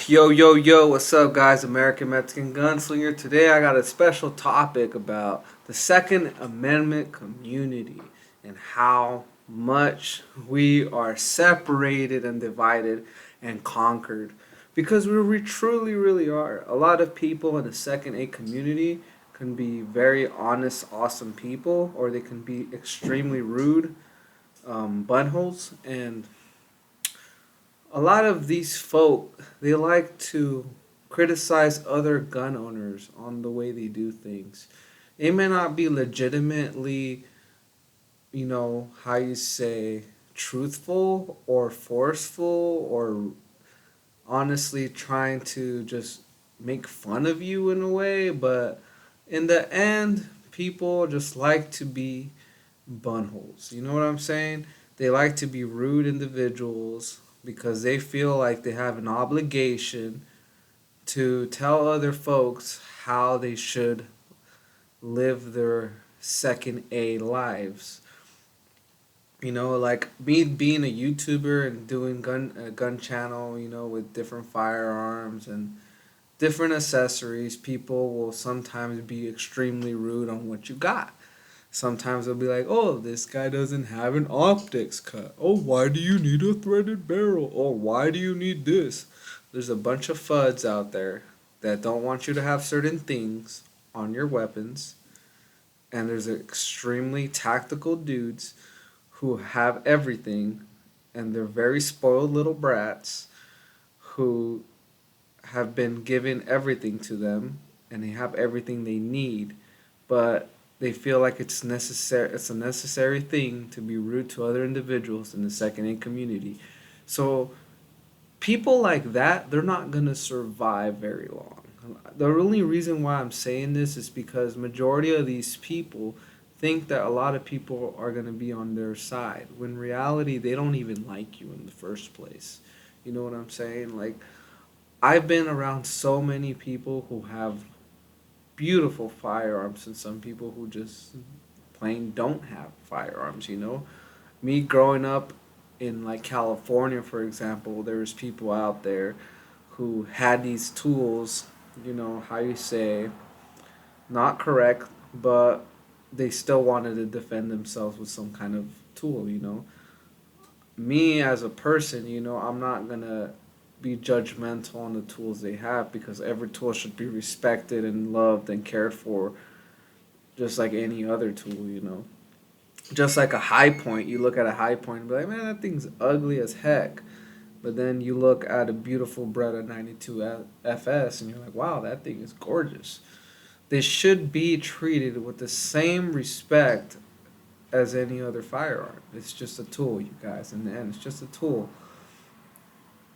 Yo, yo, yo, what's up, guys? American Mexican Gunslinger. Today I got a special topic about the Second Amendment community and how much we are separated and divided and conquered. Because we truly, really are. A lot of people in the Second A community can be very honest, awesome people, or they can be extremely rude buttholes. And a lot of these folk, they like to criticize other gun owners on the way they do things. It may not be legitimately, how you say, truthful or forceful or honestly trying to just make fun of you in a way, but in the end, people just like to be bunholes. You know what I'm saying? They like to be rude individuals because they feel like they have an obligation to tell other folks how they should live their second A lives. Like me being a YouTuber and doing a gun channel, with different firearms and different accessories, people will sometimes be extremely rude on what you got. Sometimes they'll be like, oh, this guy doesn't have an optics cut. Oh, why do you need a threaded barrel? Oh, why do you need this? There's a bunch of FUDs out there that don't want you to have certain things on your weapons. And there's extremely tactical dudes who have everything. And they're very spoiled little brats who have been given everything to them. And they have everything they need. But they feel like it's a necessary thing to be rude to other individuals in the second aid community. So people like that, they're not going to survive very long. The only reason why I'm saying this is because majority of these people think that a lot of people are going to be on their side when in reality they don't even like you in the first place. You know what I'm saying? Like, I've been around so many people who have beautiful firearms and some people who just plain don't have firearms. Me growing up in like California, for example, there's people out there who had these tools, how you say, not correct, but they still wanted to defend themselves with some kind of tool. Me as a person, I'm not gonna be judgmental on the tools they have because every tool should be respected and loved and cared for just like any other tool. Just like a high point, you look at a high point and be like, man, that thing's ugly as heck. But then you look at a beautiful Beretta 92 FS and you're like, wow, that thing is gorgeous. They should be treated with the same respect as any other firearm. It's just a tool, you guys. In the end, it's just a tool.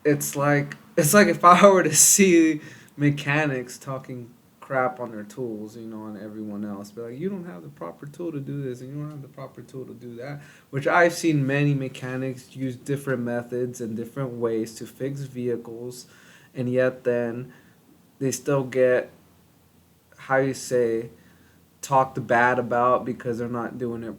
It's like if I were to see mechanics talking crap on their tools, on everyone else. Be like, you don't have the proper tool to do this, and you don't have the proper tool to do that. Which I've seen many mechanics use different methods and different ways to fix vehicles, and yet then they still get, how you say, talked bad about because they're not doing it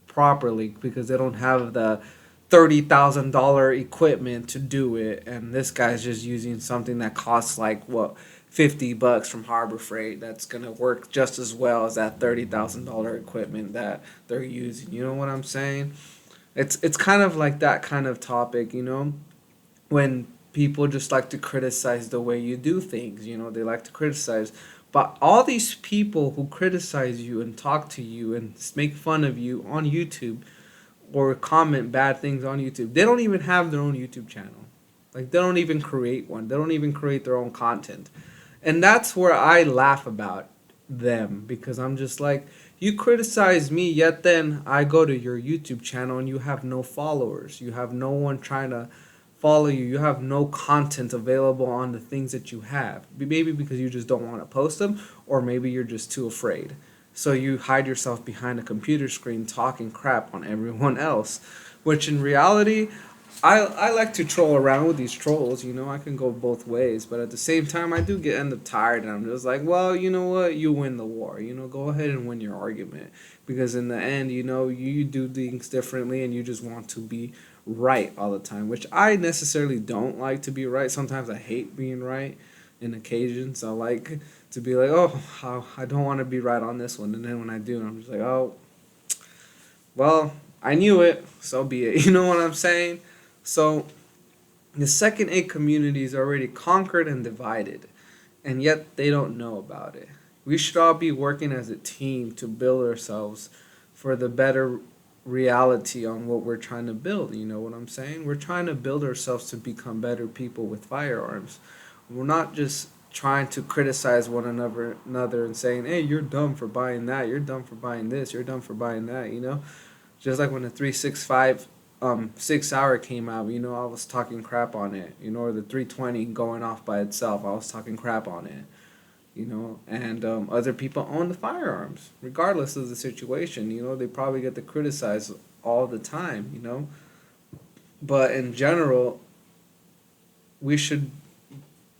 properly because they don't have the $30,000 equipment to do it, and this guy's just using something that costs like what $50 from Harbor Freight that's gonna work just as well as that $30,000 equipment that they're using. You know what I'm saying? It's kind of like that kind of topic, when people just like to criticize the way you do things. They like to criticize. But all these people who criticize you and talk to you and make fun of you on YouTube or comment bad things on YouTube, they don't even have their own YouTube channel. Like, they don't even create one. They don't even create their own content. And that's where I laugh about them because I'm just like, you criticize me, yet then I go to your YouTube channel and you have no followers. You have no one trying to follow you. You have no content available on the things that you have. Maybe because you just don't want to post them, or maybe you're just too afraid. So you hide yourself behind a computer screen talking crap on everyone else, which in reality, I like to troll around with these trolls. I can go both ways, but at the same time, I do end up tired, and I'm just like, well, you know what? You win the war. Go ahead and win your argument, because in the end, you do things differently, and you just want to be right all the time, which I necessarily don't like to be right. Sometimes I hate being right in occasions. I like to be like, oh, I don't want to be right on this one. And then when I do, I'm just like, oh, well, I knew it, so be it. You know what I'm saying? So the second A community is already conquered and divided, and yet they don't know about it. We should all be working as a team to build ourselves for the better reality on what we're trying to build. You know what I'm saying? We're trying to build ourselves to become better people with firearms. We're not just trying to criticize one another and saying, "Hey, you're dumb for buying that. You're dumb for buying this. You're dumb for buying that." You know, just like when the 365 6 hour came out, you know, I was talking crap on it. You know, or the 320 going off by itself, I was talking crap on it. You know, and other people own the firearms, regardless of the situation. You know, they probably get to criticize all the time. You know, but in general, we should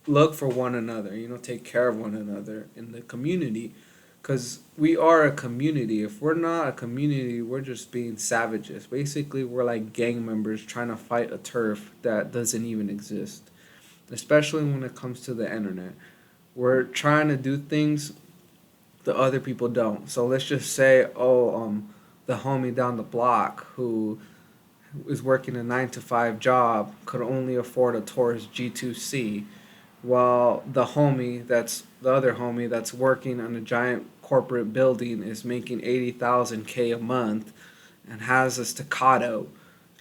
look for one another. You know, take care of one another in the community, because we are a community. If we're not a community, we're just being savages. Basically, we're like gang members trying to fight a turf that doesn't even exist, especially when it comes to the internet. We're trying to do things the other people don't. So let's just say, oh, the homie down the block who is working a 9 to 5 job could only afford a Taurus G2C, while the other homie that's working on a giant corporate building is making 80,000 K a month and has a staccato.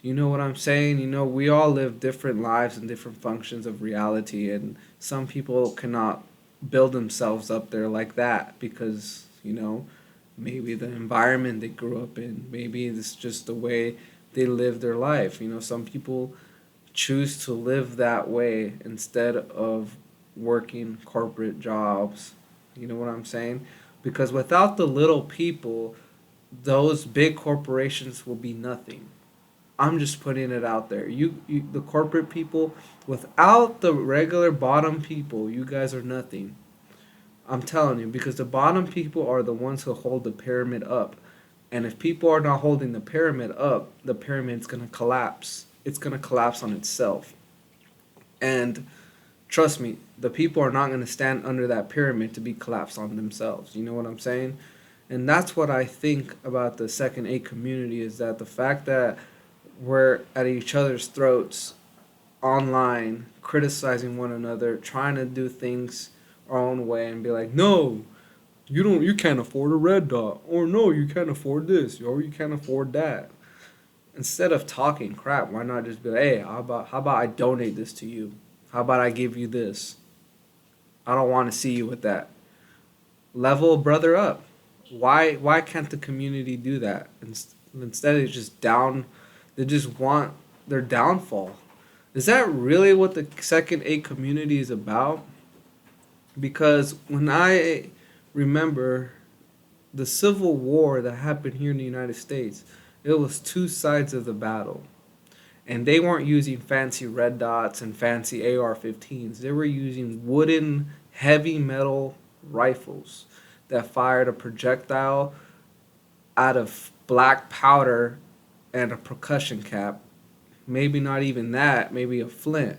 You know what I'm saying? You know, we all live different lives and different functions of reality, and some people cannot build themselves up there like that because, you know, maybe the environment they grew up in, maybe it's just the way they live their life. You know, some people choose to live that way instead of working corporate jobs. You know what I'm saying? Because without the little people, those big corporations will be nothing. I'm just putting it out there. The corporate people, without the regular bottom people, you guys are nothing. I'm telling you, because the bottom people are the ones who hold the pyramid up. And if people are not holding the pyramid up, the pyramid's going to collapse. It's going to collapse on itself. And trust me, the people are not going to stand under that pyramid to be collapsed on themselves. You know what I'm saying? And that's what I think about the second A community, is that the fact that we're at each other's throats online, criticizing one another, trying to do things our own way and be like, no, you can't afford a red dot, or no, you can't afford this, or you can't afford that. Instead of talking crap, why not just be like, hey, how about I donate this to you? How about I give you this? I don't want to see you with that. Level a brother up. Why can't the community do that? Instead, it's just down. They just want their downfall. Is that really what the second A community is about? Because when I remember the Civil War that happened here in the United States, it was two sides of the battle. And they weren't using fancy red dots and fancy AR-15s. They were using wooden, heavy metal rifles that fired a projectile out of black powder and a percussion cap. Maybe not even that, maybe a flint.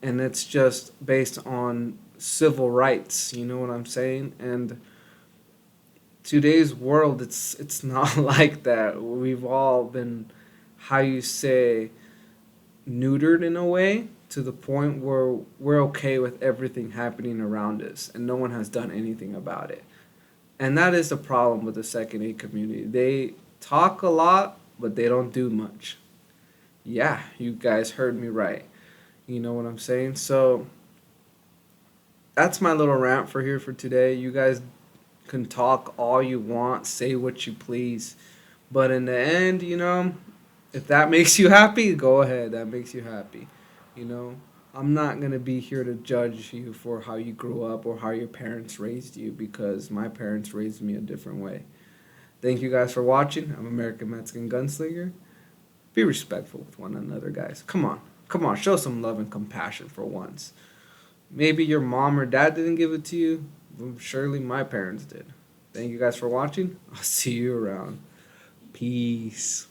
And it's just based on civil rights, you know what I'm saying? And today's world, it's not like that. We've all been, how you say, neutered in a way, to the point where we're okay with everything happening around us and no one has done anything about it. And that is the problem with the second A community. They talk a lot, but they don't do much. Yeah, you guys heard me right. You know what I'm saying? So that's my little rant for here for today. You guys can talk all you want, say what you please. But in the end, you know, if that makes you happy, go ahead. That makes you happy. You know, I'm not going to be here to judge you for how you grew up or how your parents raised you, because my parents raised me a different way. Thank you guys for watching. I'm American Mexican Gunslinger. Be respectful with one another, guys. Come on. Come on. Show some love and compassion for once. Maybe your mom or dad didn't give it to you. Surely my parents did. Thank you guys for watching. I'll see you around. Peace.